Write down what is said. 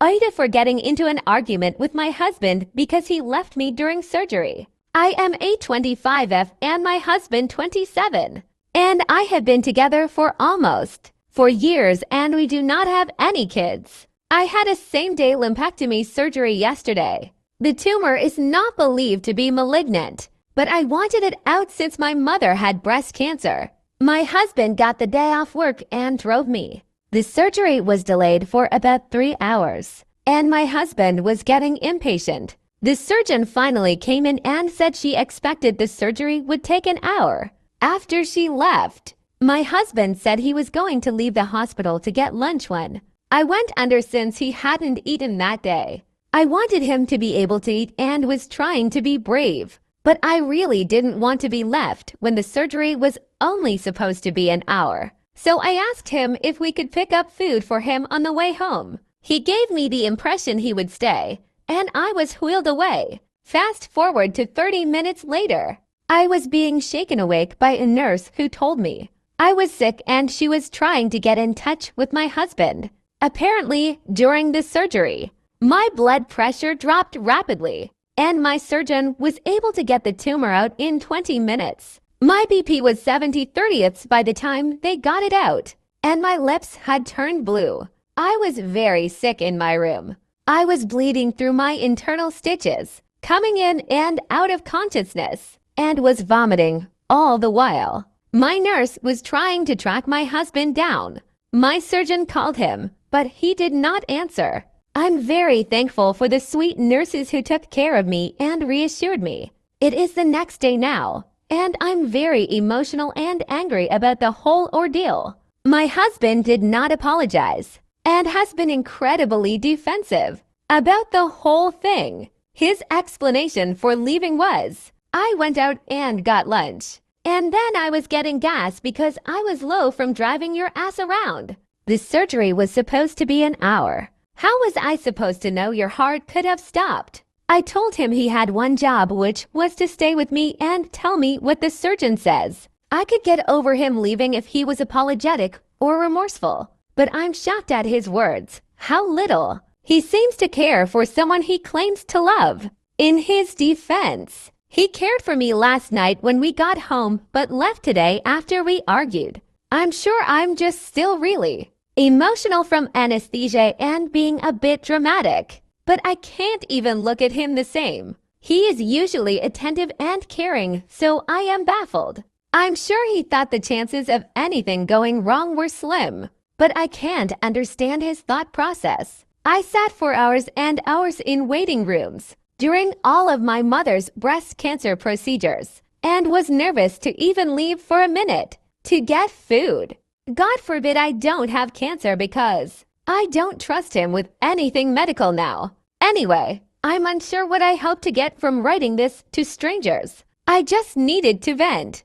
Aitah for getting into an argument with my husband because he left me during surgery. I am a 25F and my husband 27. And I have been together for almost 4 years and we do not have any kids. I had a same-day lumpectomy surgery yesterday. The tumor is not believed to be malignant, but I wanted it out since my mother had breast cancer. My husband got the day off work and drove me. The surgery was delayed for about 3 hours, and my husband was getting impatient. The surgeon finally came in and said she expected the surgery would take an hour. After she left, my husband said he was going to leave the hospital to get lunch when I went under since he hadn't eaten that day. I wanted him to be able to eat and was trying to be brave, but I really didn't want to be left when the surgery was only supposed to be an hour. So I asked him if we could pick up food for him on the way home. He gave me the impression he would stay, and I was wheeled away. Fast forward to 30 minutes later. I was being shaken awake by a nurse who told me I was sick and she was trying to get in touch with my husband. Apparently, during the surgery, my blood pressure dropped rapidly, and my surgeon was able to get the tumor out in 20 minutes. My BP was 70/30ths by the time they got it out, and my lips had turned blue. I was very sick in my room. I was bleeding through my internal stitches, coming in and out of consciousness, and was vomiting all the while. My nurse was trying to track my husband down. My surgeon called him, but he did not answer. I'm very thankful for the sweet nurses who took care of me and reassured me. It is the next day now, and I'm very emotional and angry about the whole ordeal. My husband did not apologize and has been incredibly defensive about the whole thing. His explanation for leaving was, I went out and got lunch, and then I was getting gas because I was low from driving your ass around. The surgery was supposed to be an hour. How was I supposed to know your heart could have stopped? I told him he had one job, which was to stay with me and tell me what the surgeon says. I could get over him leaving if he was apologetic or remorseful, but I'm shocked at his words. How little. He seems to care for someone he claims to love. In his defense, he cared for me last night when we got home but left today after we argued. I'm sure I'm just still really emotional from anesthesia and being a bit dramatic, but I can't even look at him the same. He is usually attentive and caring, so I am baffled. I'm sure he thought the chances of anything going wrong were slim, but I can't understand his thought process. I sat for hours and hours in waiting rooms during all of my mother's breast cancer procedures and was nervous to even leave for a minute to get food. God forbid I don't have cancer because I don't trust him with anything medical now. Anyway, I'm unsure what I hope to get from writing this to strangers. I just needed to vent.